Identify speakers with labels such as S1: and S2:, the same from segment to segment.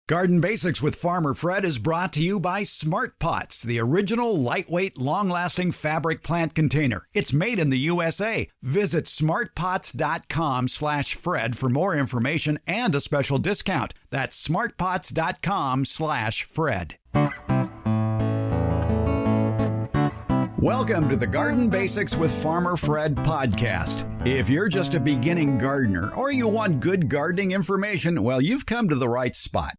S1: Garden Basics with Farmer Fred is brought to you by Smart Pots, the original lightweight, long-lasting fabric plant container. It's made in the USA. Visit smartpots.com/Fred for more information and a special discount. That's smartpots.com/Fred. Welcome to the Garden Basics with Farmer Fred podcast. If you're just a beginning gardener or you want good gardening information, well, you've come to the right spot.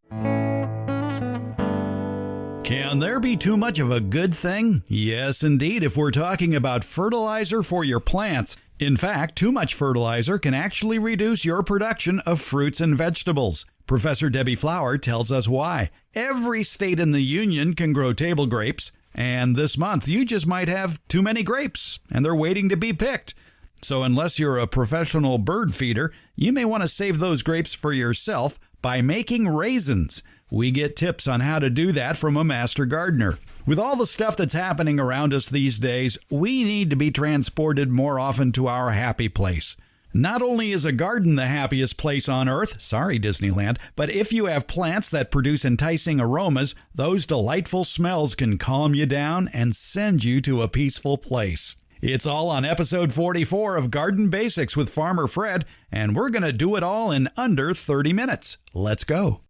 S1: Can there be too much of a good thing? Yes, indeed, if we're talking about fertilizer for your plants. In fact, too much fertilizer can actually reduce your production of fruits and vegetables. Professor Debbie Flower tells us why. Every state in the union can grow table grapes, and this month you just might have too many grapes, and they're waiting to be picked. So unless you're a professional bird feeder, you may want to save those grapes for yourself by making raisins. We get tips on how to do that from a master gardener. With all the stuff that's happening around us these days, we need to be transported more often to our happy place. Not only is a garden the happiest place on earth, sorry Disneyland, but if you have plants that produce enticing aromas, those delightful smells can calm you down and send you to a peaceful place. It's all on episode 44 of Garden Basics with Farmer Fred, and we're going to do it all in under 30 minutes. Let's go.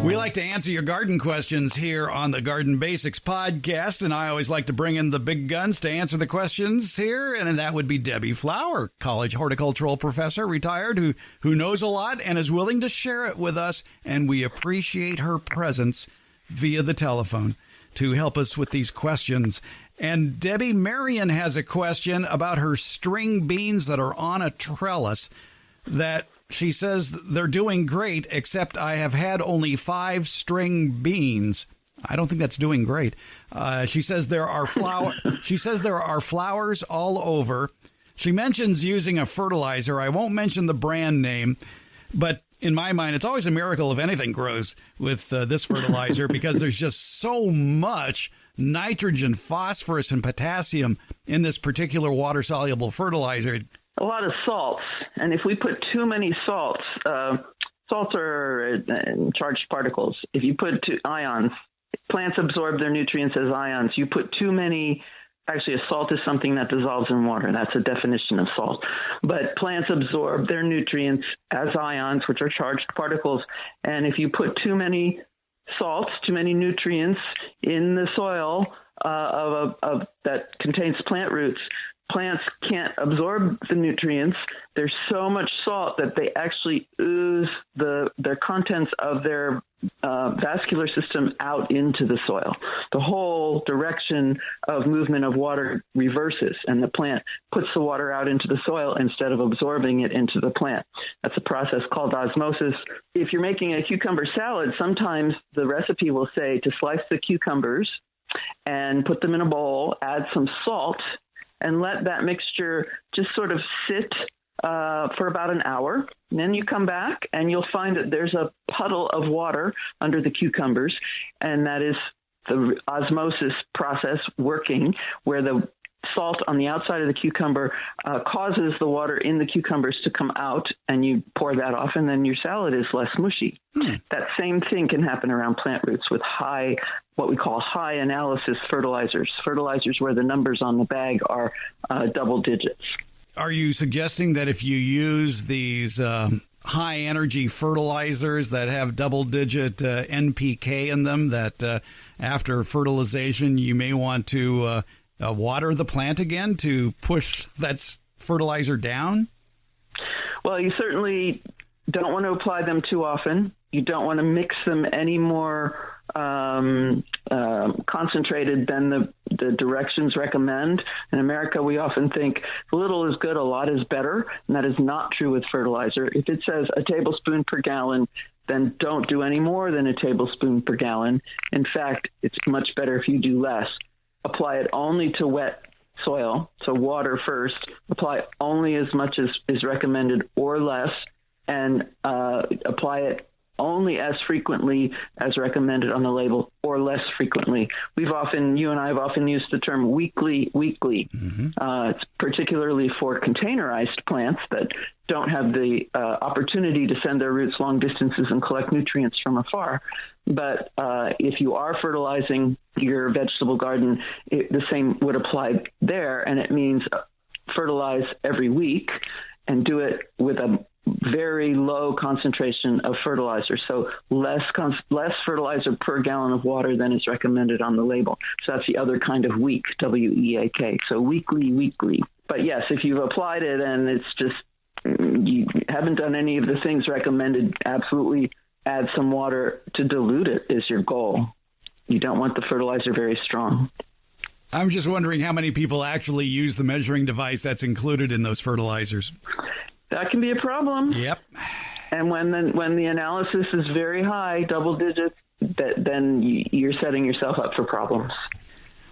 S1: We like to answer your garden questions here on the Garden Basics podcast, and I always like to bring in the big guns to answer the questions here, and that would be Debbie Flower, college horticultural professor, retired, who knows a lot and is willing to share it with us, and we appreciate her presence via the telephone to help us with these questions. And Debbie, Marion has a question about her string beans that are on a trellis that she says they're doing great, except I have had only 5 string beans. I don't think that's doing great. She says there are flowers all over. She mentions using a fertilizer. I won't mention the brand name, but in my mind, it's always a miracle if anything grows with this fertilizer because there's just so much nitrogen, phosphorus, and potassium in this particular water-soluble fertilizer.
S2: A lot of salts, and if we put too many salts, salts are charged particles. If you put ions, plants absorb their nutrients as ions. You put too many, actually a salt is something that dissolves in water. That's a definition of salt. But plants absorb their nutrients as ions, which are charged particles. And if you put too many salts, too many nutrients in the soil that contains plant roots, plants can't absorb the nutrients. There's so much salt that they actually ooze their contents of their vascular system out into the soil. The whole direction of movement of water reverses, and the plant puts the water out into the soil instead of absorbing it into the plant. That's a process called osmosis. If you're making a cucumber salad, sometimes the recipe will say to slice the cucumbers and put them in a bowl, add some salt, and let that mixture just sort of sit for about an hour. And then you come back and you'll find that there's a puddle of water under the cucumbers, and that is the osmosis process working, where the salt on the outside of the cucumber causes the water in the cucumbers to come out, and you pour that off, and then your salad is less mushy. That same thing can happen around plant roots with what we call high analysis fertilizers where the numbers on the bag are double digits.
S1: Are you suggesting that if you use these high energy fertilizers that have double digit NPK in them, that after fertilization you may want to water the plant again to push that fertilizer down?
S2: Well, you certainly don't want to apply them too often. You don't want to mix them any more concentrated than the directions recommend. In America, we often think a little is good, a lot is better, and that is not true with fertilizer. If it says a tablespoon per gallon, then don't do any more than a tablespoon per gallon. In fact, it's much better if you do less. Apply it only to wet soil, so water first. Apply only as much as is recommended or less, and apply it only as frequently as recommended on the label or less frequently. You and I have often used the term weekly. It's particularly for containerized plants that don't have the opportunity to send their roots long distances and collect nutrients from afar. But if you are fertilizing your vegetable garden, the same would apply there. And it means fertilize every week and do it with a very low concentration of fertilizer. So less fertilizer per gallon of water than is recommended on the label. So that's the other kind of weak, W-E-A-K. So weekly. But yes, if you've applied it and it's just, you haven't done any of the things recommended, absolutely add some water to dilute it is your goal. You don't want the fertilizer very strong.
S1: I'm just wondering how many people actually use the measuring device that's included in those fertilizers.
S2: That can be a problem.
S1: Yep.
S2: And when the analysis is very high, double digits, then you're setting yourself up for problems.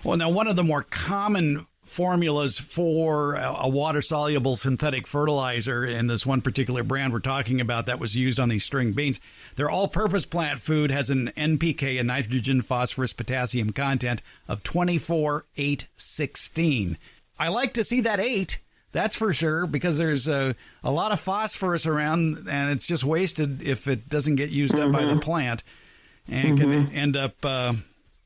S1: Well, now, one of the more common formulas for a water-soluble synthetic fertilizer in this one particular brand we're talking about that was used on these string beans, their all-purpose plant food has an NPK, a nitrogen, phosphorus, potassium content of 24, 8, 16. I like to see that 8, that's for sure, because there's a lot of phosphorus around, and it's just wasted if it doesn't get used up by the plant, and can end up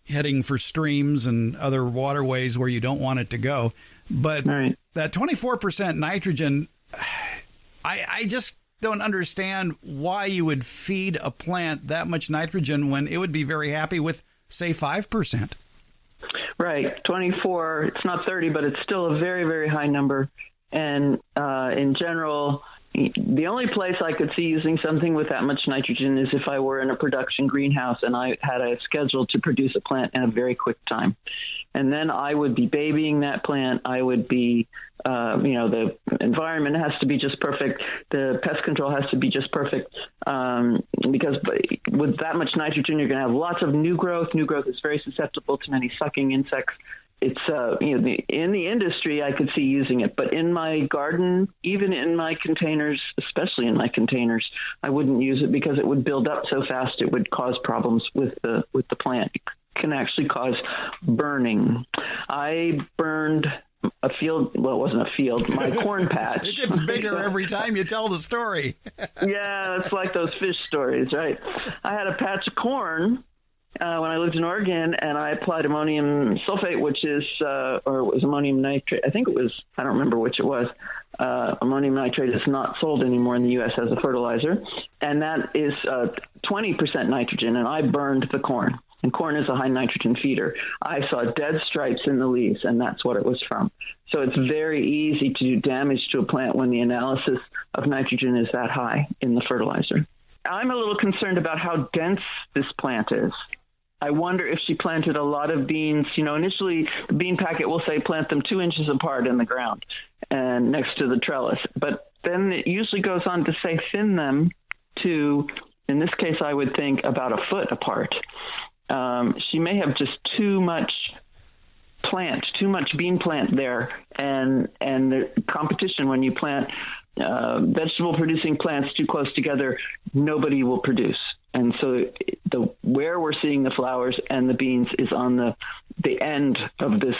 S1: heading for streams and other waterways where you don't want it to go. But that 24% nitrogen, I just don't understand why you would feed a plant that much nitrogen when it would be very happy with, say, 5%.
S2: Right. 24, it's not 30, but it's still a very, very high number. And in general, the only place I could see using something with that much nitrogen is if I were in a production greenhouse and I had a schedule to produce a plant in a very quick time. And then I would be babying that plant. I would be, the environment has to be just perfect. The pest control has to be just perfect. Because with that much nitrogen, you're going to have lots of new growth. New growth is very susceptible to many sucking insects. It's, in the industry, I could see using it, but in my garden, even in my containers, especially in my containers, I wouldn't use it because it would build up so fast. It would cause problems with the plant. It can actually cause burning. I burned a field. Well, it wasn't a field, my corn patch.
S1: It gets bigger every time you tell the story.
S2: Yeah, it's like those fish stories, right? I had a patch of corn when I lived in Oregon, and I applied ammonium sulfate, which is, or it was ammonium nitrate. I think it was, I don't remember which it was. Ammonium nitrate is not sold anymore in the U.S. as a fertilizer, and that is 20% nitrogen, and I burned the corn. And corn is a high nitrogen feeder. I saw dead stripes in the leaves, and that's what it was from. So it's very easy to do damage to a plant when the analysis of nitrogen is that high in the fertilizer. I'm a little concerned about how dense this plant is. I wonder if she planted a lot of beans. Initially the bean packet will say plant them 2 inches apart in the ground and next to the trellis. But then it usually goes on to say thin them to, in this case, I would think about a foot apart. She may have just too much bean plant there, and the competition when you plant vegetable producing plants too close together, nobody will produce. And so where we're seeing the flowers and the beans is on the end of this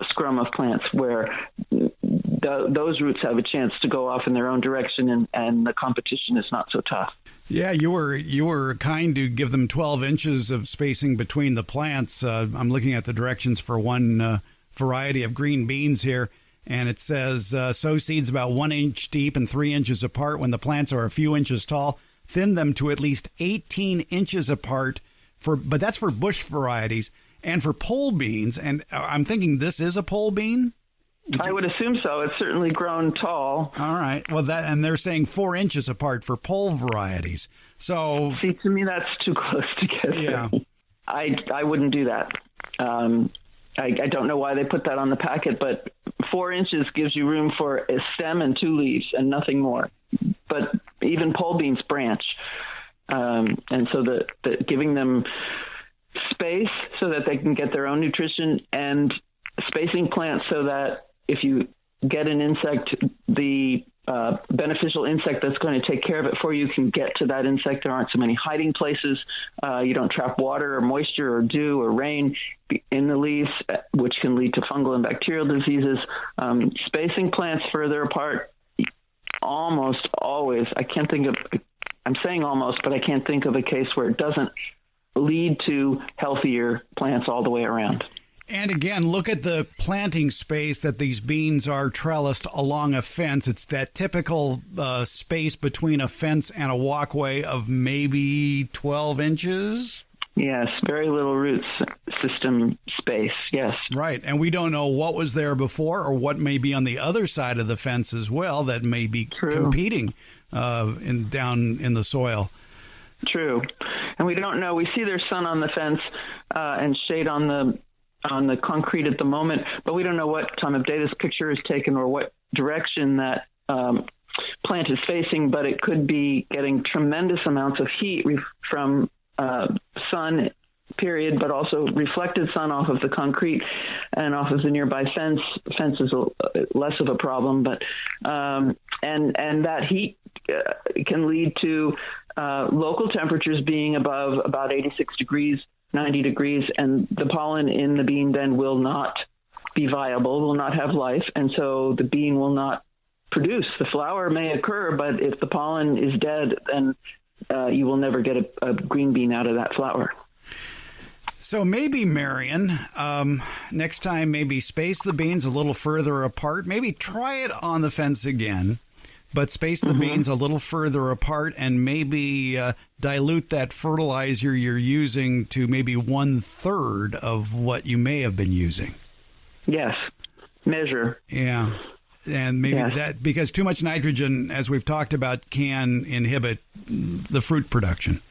S2: scrum of plants where those roots have a chance to go off in their own direction, and the competition is not so tough.
S1: Yeah, you were kind to give them 12 inches of spacing between the plants. I'm looking at the directions for one variety of green beans here, and it says sow seeds about 1 inch deep and 3 inches apart when the plants are a few inches tall. Thin them to at least 18 inches apart, but that's for bush varieties. And for pole beans, and I'm thinking this is a pole bean?
S2: I would assume so. It's certainly grown tall.
S1: All right. Well, and they're saying 4 inches apart for pole varieties. So,
S2: see, to me, that's too close together.
S1: Yeah.
S2: I wouldn't do that. I don't know why they put that on the packet, but 4 inches gives you room for a stem and 2 leaves and nothing more. But even pole beans branch. And so the giving them space so that they can get their own nutrition, and spacing plants so that if you get an insect, the beneficial insect that's going to take care of it for you can get to that insect. There aren't so many hiding places. You don't trap water or moisture or dew or rain in the leaves, which can lead to fungal and bacterial diseases. Spacing plants further apart, almost always, I'm saying almost, but I can't think of a case where it doesn't lead to healthier plants all the way around.
S1: And again, look at the planting space that these beans are trellised along a fence. It's that typical space between a fence and a walkway of maybe 12 inches.
S2: Yes, very little root system space, yes.
S1: Right, and we don't know what was there before or what may be on the other side of the fence as well that may be competing down in the soil.
S2: True, and we don't know. We see there's sun on the fence and shade on the concrete at the moment, but we don't know what time of day this picture is taken or what direction that plant is facing, but it could be getting tremendous amounts of heat from sun, period, but also reflected sun off of the concrete and off of the nearby fence. Fence is less of a problem, but and that heat can lead to local temperatures being above about 86 degrees, 90 degrees, and the pollen in the bean then will not be viable, will not have life, and so the bean will not produce. The flower may occur, but if the pollen is dead, then you will never get a green bean out of that flower.
S1: So maybe, Marion, next time, maybe space the beans a little further apart. Maybe try it on the fence again, but space the beans a little further apart and maybe dilute that fertilizer you're using to maybe 1/3 of what you may have been using.
S2: Yes. Measure.
S1: Yeah. And maybe that, because too much nitrogen, as we've talked about, can inhibit the fruit production.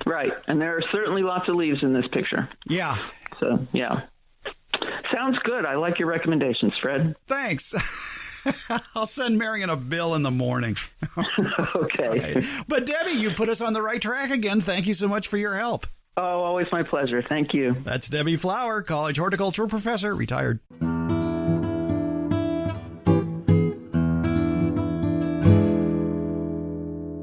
S2: Right. And there are certainly lots of leaves in this picture.
S1: Yeah.
S2: So, yeah. Sounds good. I like your recommendations, Fred.
S1: Thanks. I'll send Marion a bill in the morning.
S2: Okay.
S1: Right. But Debbie, you put us on the right track again. Thank you so much for your help.
S2: Oh, always my pleasure. Thank you.
S1: That's Debbie Flower, college horticultural professor, retired.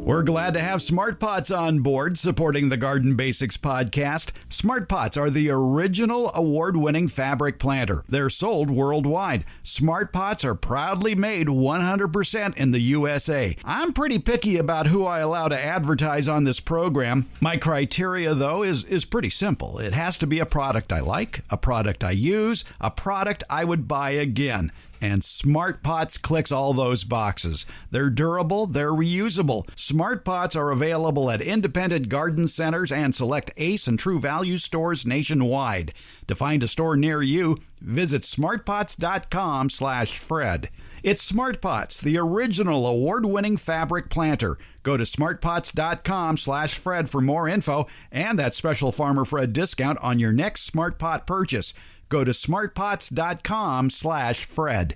S1: We're glad to have Smart Pots on board supporting the Garden Basics podcast. Smart Pots are the original award-winning fabric planter. They're sold worldwide. Smart Pots are proudly made 100% in the USA. I'm pretty picky about who I allow to advertise on this program. My criteria, though, is pretty simple. It has to be a product I like, a product I use, a product I would buy again. And Smart Pots clicks all those boxes. They're durable, they're reusable. Smart Pots are available at independent garden centers and select Ace and True Value stores nationwide. To find a store near you, visit smartpots.com/Fred. It's Smart Pots, the original award-winning fabric planter. Go to smartpots.com/Fred for more info and that special Farmer Fred discount on your next Smart Pot purchase. Go to smartpots.com/Fred.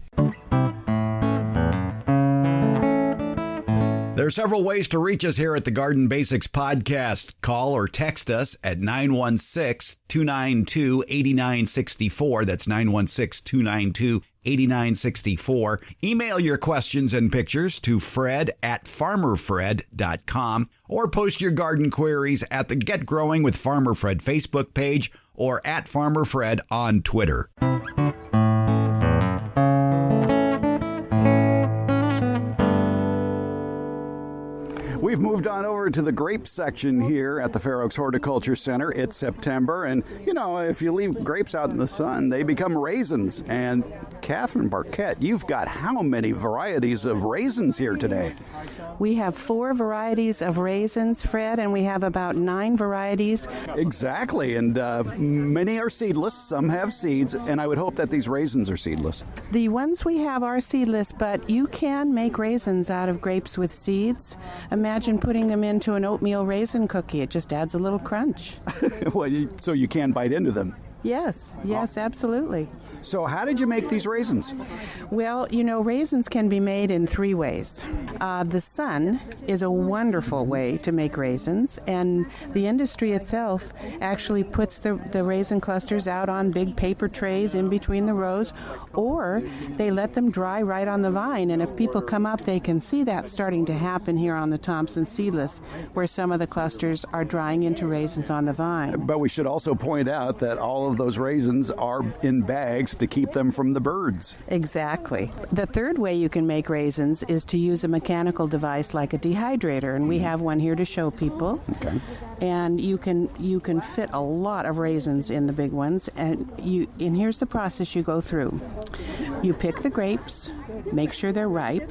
S1: There are several ways to reach us here at the Garden Basics podcast. Call or text us at 916-292-8964. That's 916-292-8964. Email your questions and pictures to fred@farmerfred.com or post your garden queries at the Get Growing with Farmer Fred Facebook page or at Farmer Fred on Twitter. We've moved on over to the grape section here at the Fair Oaks Horticulture Center. It's September, and, you know, if you leave grapes out in the sun, they become raisins. And Catherine Barquette, you've got how many varieties of raisins here today?
S3: We have 4 varieties of raisins, Fred, and we have about 9 varieties.
S1: Exactly, and many are seedless, some have seeds, and I would hope that these raisins are seedless.
S3: The ones we have are seedless, but you can make raisins out of grapes with seeds. Imagine putting them into an oatmeal raisin cookie. It just adds a little crunch.
S1: Well, so you can bite into them.
S3: Yes, absolutely.
S4: So how did you make these raisins?
S3: Well, raisins can be made in 3 ways. The sun is a wonderful way to make raisins, and the industry itself actually puts the raisin clusters out on big paper trays in between the rows, or they let them dry right on the vine, and if people come up, they can see that starting to happen here on the Thompson seedless, where some of the clusters are drying into raisins on the vine.
S4: But we should also point out that all of those raisins are in bags to keep them from the birds.
S3: Exactly. The third way you can make raisins is to use a mechanical device like a dehydrator, and we have one here to show people.
S4: Okay.
S3: And you can fit a lot of raisins in the big ones, and here's the process you go through. You pick the grapes, make sure they're ripe,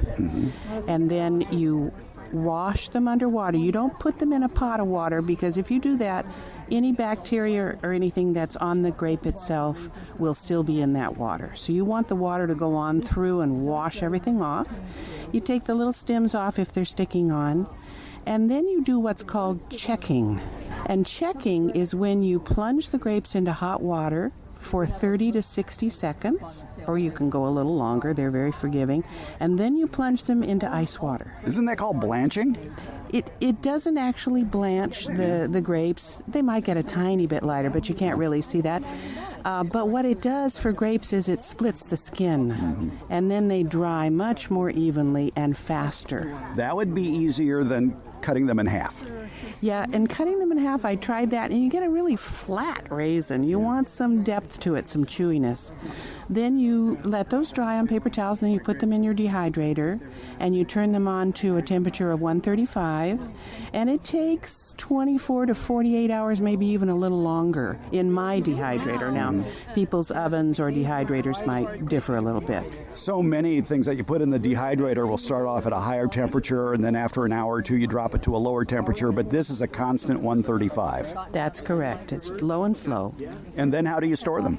S3: and then you wash them under water. You don't put them in a pot of water, because if you do that, any bacteria or anything that's on the grape itself will still be in that water. So you want the water to go on through and wash everything off. You take the little stems off if they're sticking on, and then you do what's called checking. And checking is when you plunge the grapes into hot water for 30 to 60 seconds, or you can go a little longer, they're very forgiving, and then you plunge them into ice water.
S4: Isn't that called blanching?
S3: It doesn't actually blanch the grapes. They might get a tiny bit lighter, but you can't really see that. But what it does for grapes is it splits the skin, and then they dry much more evenly and faster.
S4: That would be easier than cutting them in half.
S3: Yeah, and cutting them in half, I tried that, and you get a really flat raisin. You want some depth to it, some chewiness. Then you let those dry on paper towels, and then you put them in your dehydrator, and you turn them on to a temperature of 135, and it takes 24 to 48 hours, maybe even a little longer in my dehydrator. Now, people's ovens or dehydrators might differ a little bit.
S4: So many things that you put in the dehydrator will start off at a higher temperature, and then after an hour or two, you drop it to a lower temperature, but this is a constant 135.
S3: That's correct. It's low and slow.
S4: And then how do you store them?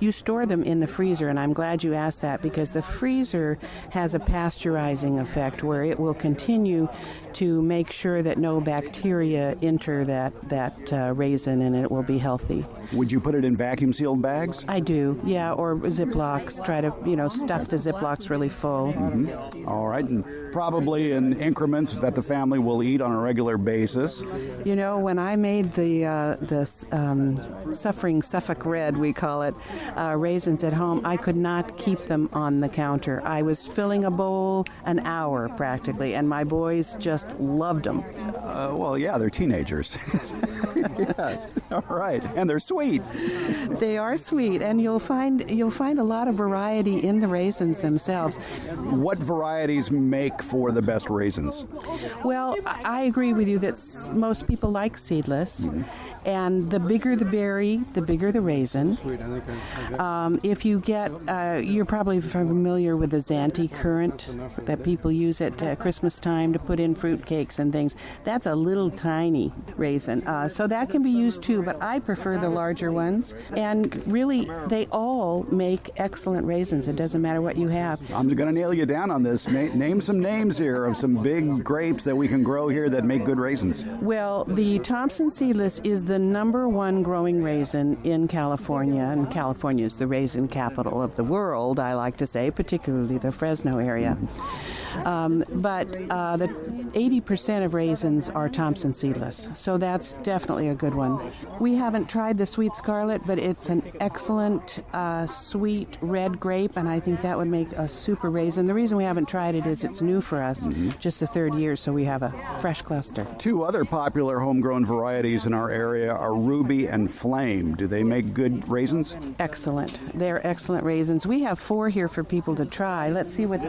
S3: You store them in the freezer, and I'm glad you asked that, because the freezer has a pasteurizing effect where it will continue to make sure that no bacteria enter that raisin, and it will be healthy.
S4: Would you put it in vacuum sealed bags?
S3: I do, yeah, or Ziplocs. Try to, stuff the Ziplocs really full.
S4: All right, and probably in increments that the family will eat on a regular basis.
S3: When I made the suffering Suffolk Red, we call it, raisins at home, I could not keep them on the counter. I was filling a bowl an hour practically, and my boys just loved them.
S4: Well, yeah, they're teenagers. Yes. All right, and they're sweet.
S3: They are sweet, and you'll find a lot of variety in the raisins themselves.
S4: What varieties make for the best raisins?
S3: Well, I agree with you that most people like seedless, and the bigger the berry, the bigger the raisin. If you get, you're probably familiar with the Zante currant that people use at Christmas time to put in fruit cakes and things. That's a little tiny raisin, so that can be used too, but I prefer the larger ones. And really, they all make excellent raisins. It doesn't matter what you have.
S4: I'm going to nail you down on this. Name some names here of some big grapes that we can grow here that make good raisins.
S3: Well, the Thompson seedless is the #1 growing raisin in California, and California is the raisin capital of the world, I like to say, particularly the Fresno area. But the 80% of raisins are Thompson seedless, so that's definitely a good one. We haven't tried the Sweet Scarlet, but it's an excellent sweet red grape, and I think that would make a super raisin. The reason we haven't tried it is it's new for us, just the 3rd year, so we have a fresh cluster. 2
S4: other popular homegrown varieties in our area are Ruby and Flame. Do they make good raisins?
S3: Excellent. They're excellent raisins. We have 4 here for people to try. Let's see what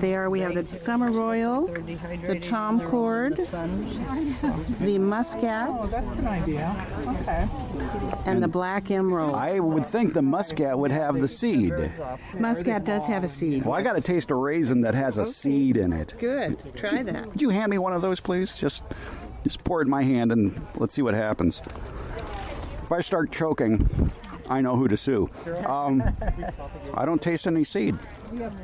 S3: they are. We have the Summer Royal, the Tom Cord, the Muscat.
S5: Oh, that's an idea. Okay.
S3: And the Black Emerald.
S4: I would think the Muscat would have the seed.
S3: Muscat does have a seed.
S4: Well, I got to taste a raisin that has a seed in it.
S3: Good. Try that.
S4: Would you hand me one of those, please? Just pour it in my hand and let's see what happens. If I start choking, I know who to sue. I don't taste any seed.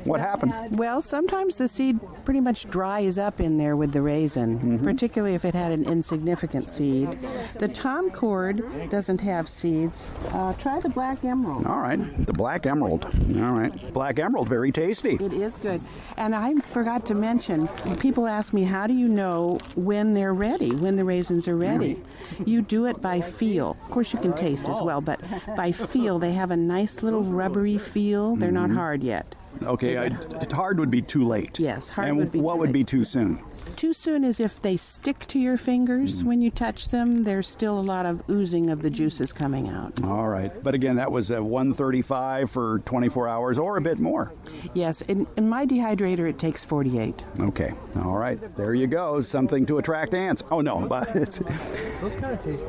S4: What happened?
S3: Well, sometimes the seed pretty much dries up in there with the raisin, particularly if it had an insignificant seed. The tom cord doesn't have seeds. Try the black emerald.
S4: All right, the black emerald. All right, black emerald, very tasty.
S3: It is good. And I forgot to mention, people ask me, how do you know when they're ready, when the raisins are ready? You do it by feel. Of course, you can taste as well, but by feel, they have a nice little rubbery feel. They're not hard yet.
S4: Okay, hard would be too late.
S3: Yes, hard
S4: and
S3: would be
S4: what
S3: too
S4: would
S3: late.
S4: be too soon?
S3: Too soon is if they stick to your fingers when you touch them. There's still a lot of oozing of the juices coming out.
S4: All right, but again, that was a 135 for 24 hours or a bit more.
S3: Yes, in my dehydrator, it takes 48.
S4: Okay, all right, there you go. Something to attract ants. Oh, no, but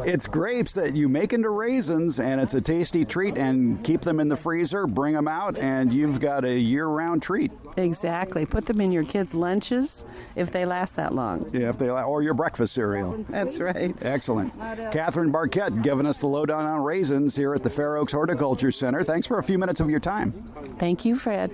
S4: it's grapes that you make into raisins, and it's a tasty treat, and keep them in the freezer, bring them out, and you've got a year-round treat.
S3: Exactly. Put them in your kids' lunches if they last that long.
S4: Yeah, if they or your breakfast cereal.
S3: That's right.
S4: Excellent. Catherine Barquette giving us the lowdown on raisins here at the Fair Oaks Horticulture Center. Thanks for a few minutes of your time.
S3: Thank you, Fred.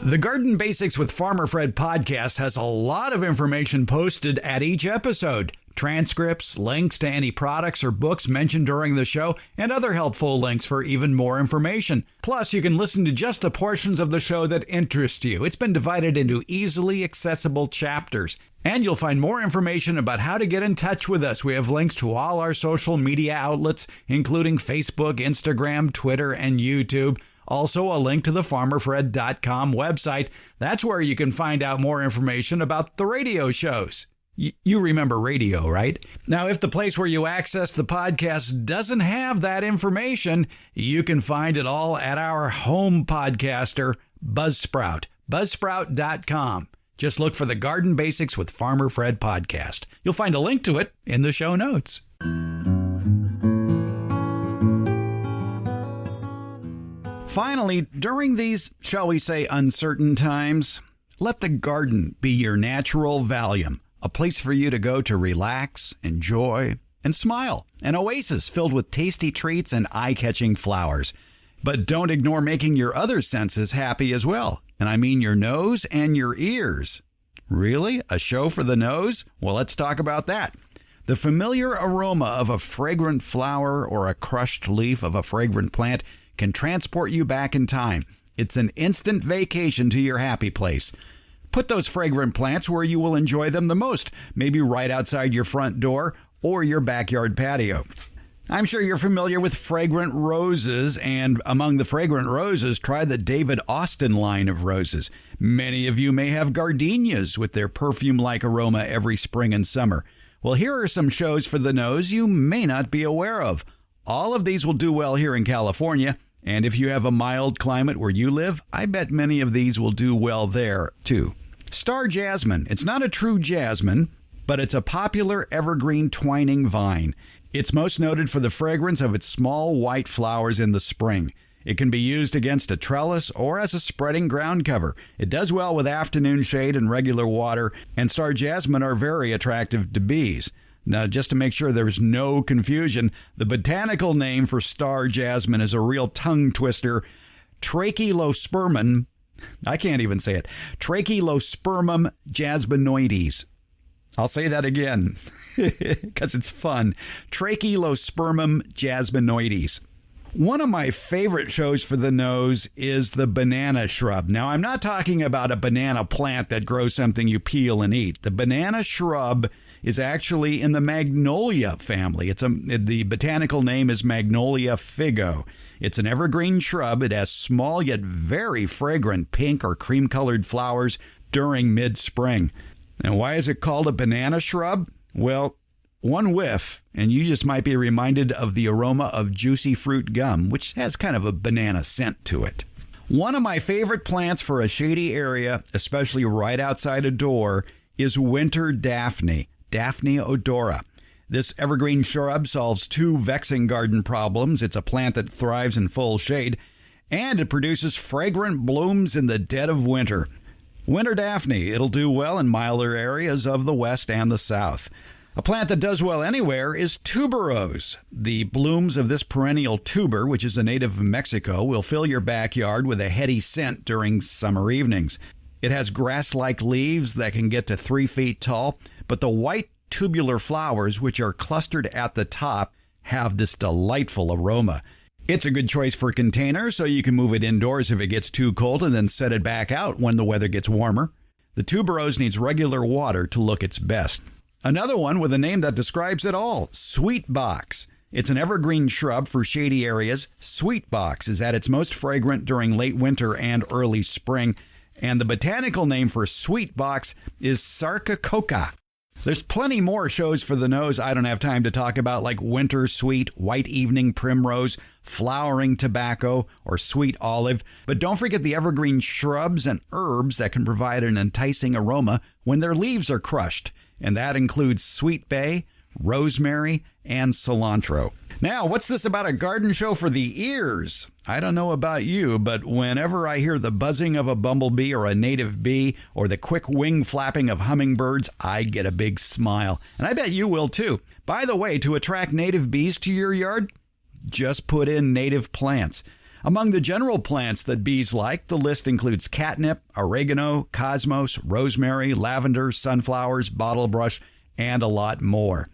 S1: The Garden Basics with Farmer Fred podcast has a lot of information posted at each episode. Transcripts, links to any products or books mentioned during the show, and other helpful links for even more information. Plus, you can listen to just the portions of the show that interest you. It's been divided into easily accessible chapters. And you'll find more information about how to get in touch with us. We have links to all our social media outlets, including Facebook, Instagram, Twitter, and YouTube. Also, a link to the farmerfred.com website. That's where you can find out more information about the radio shows. You remember radio, right? Now, if the place where you access the podcast doesn't have that information, you can find it all at our home podcaster, Buzzsprout, buzzsprout.com. Just look for the Garden Basics with Farmer Fred podcast. You'll find a link to it in the show notes. Finally, during these, shall we say, uncertain times, let the garden be your natural Valium. A place for you to go to relax, enjoy, and smile. An oasis filled with tasty treats and eye-catching flowers. But don't ignore making your other senses happy as well. And I mean your nose and your ears. Really? A show for the nose? Well, let's talk about that. The familiar aroma of a fragrant flower or a crushed leaf of a fragrant plant can transport you back in time. It's an instant vacation to your happy place. Put those fragrant plants where you will enjoy them the most, maybe right outside your front door or your backyard patio. I'm sure you're familiar with fragrant roses, and among the fragrant roses, try the David Austin line of roses. Many of you may have gardenias with their perfume-like aroma every spring and summer. Well, here are some shows for the nose you may not be aware of. All of these will do well here in California, and if you have a mild climate where you live, I bet many of these will do well there, too. Star jasmine. It's not a true jasmine, but it's a popular evergreen twining vine. It's most noted for the fragrance of its small white flowers in the spring. It can be used against a trellis or as a spreading ground cover. It does well with afternoon shade and regular water, and star jasmine are very attractive to bees. Now, just to make sure there's no confusion, the botanical name for star jasmine is a real tongue twister, Trachylospermum. I can't even say it. Trachylospermum jasminoides. I'll say that again because it's fun. Trachylospermum jasminoides. One of my favorite shows for the nose is the banana shrub. Now, I'm not talking about a banana plant that grows something you peel and eat. The banana shrub is actually in the magnolia family. The botanical name is Magnolia figo. It's an evergreen shrub. It has small yet very fragrant pink or cream-colored flowers during mid-spring. Now, why is it called a banana shrub? Well, one whiff, and you just might be reminded of the aroma of juicy fruit gum, which has kind of a banana scent to it. One of my favorite plants for a shady area, especially right outside a door, is winter daphne, Daphne odora. This evergreen shrub solves two vexing garden problems. It's a plant that thrives in full shade, and it produces fragrant blooms in the dead of winter. Winter daphne, it'll do well in milder areas of the west and the south. A plant that does well anywhere is tuberose. The blooms of this perennial tuber, which is a native of Mexico, will fill your backyard with a heady scent during summer evenings. It has grass-like leaves that can get to 3 feet tall, but the white tubular flowers, which are clustered at the top, have this delightful aroma. It's a good choice for containers, so you can move it indoors if it gets too cold and then set it back out when the weather gets warmer. The tuberose needs regular water to look its best. Another one with a name that describes it all, sweet box. It's an evergreen shrub for shady areas. Sweet box is at its most fragrant during late winter and early spring, and the botanical name for sweet box is Sarcococa. There's plenty more shows for the nose I don't have time to talk about, like winter sweet, white evening primrose, flowering tobacco, or sweet olive. But don't forget the evergreen shrubs and herbs that can provide an enticing aroma when their leaves are crushed. And that includes sweet bay, rosemary, and cilantro. Now, what's this about a garden show for the ears? I don't know about you, but whenever I hear the buzzing of a bumblebee or a native bee or the quick wing flapping of hummingbirds, I get a big smile. And I bet you will too. By the way, to attract native bees to your yard, just put in native plants. Among the general plants that bees like, the list includes catnip, oregano, cosmos, rosemary, lavender, sunflowers, bottlebrush, and a lot more.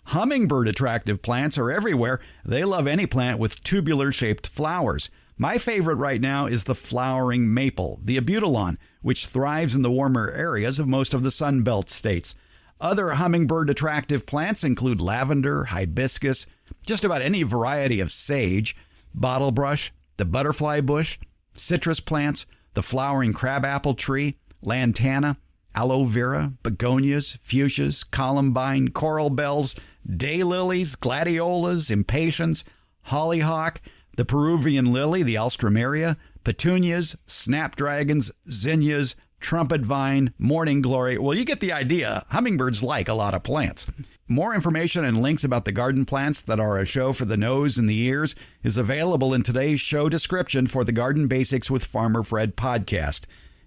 S1: Hummingbird attractive plants are everywhere. They love any plant with tubular-shaped flowers. My favorite right now is the flowering maple, the abutilon, which thrives in the warmer areas of most of the Sun Belt states. Other hummingbird attractive plants include lavender, hibiscus, just about any variety of sage, bottlebrush, the butterfly bush, citrus plants, the flowering crabapple tree, lantana, aloe vera, begonias, fuchsias, columbine, coral bells, daylilies, gladiolas, impatiens, hollyhock, the Peruvian lily, the alstroemeria, petunias, snapdragons, zinnias, trumpet vine, morning glory. Well, you get the idea. Hummingbirds like a lot of plants. More information and links about the garden plants that are a show for the nose and the ears is available in today's show description for the Garden Basics with Farmer Fred podcast.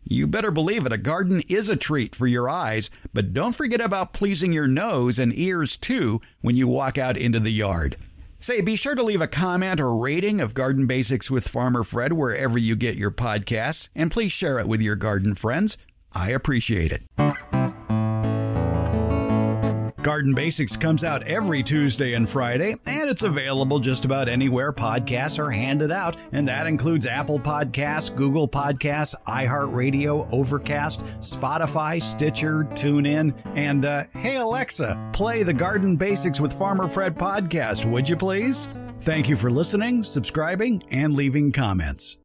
S1: You better believe it, a garden is a treat for your eyes, but don't forget about pleasing your nose and ears too when you walk out into the yard. Say, be sure to leave a comment or rating of Garden Basics with Farmer Fred wherever you get your podcasts, and please share it with your garden friends. I appreciate it. Garden Basics comes out every Tuesday and Friday, and it's available just about anywhere podcasts are handed out, and that includes Apple Podcasts, Google Podcasts, iHeartRadio, Overcast, Spotify, Stitcher, TuneIn, and hey Alexa, play the Garden Basics with Farmer Fred podcast, would you please? Thank you for listening, subscribing, and leaving comments.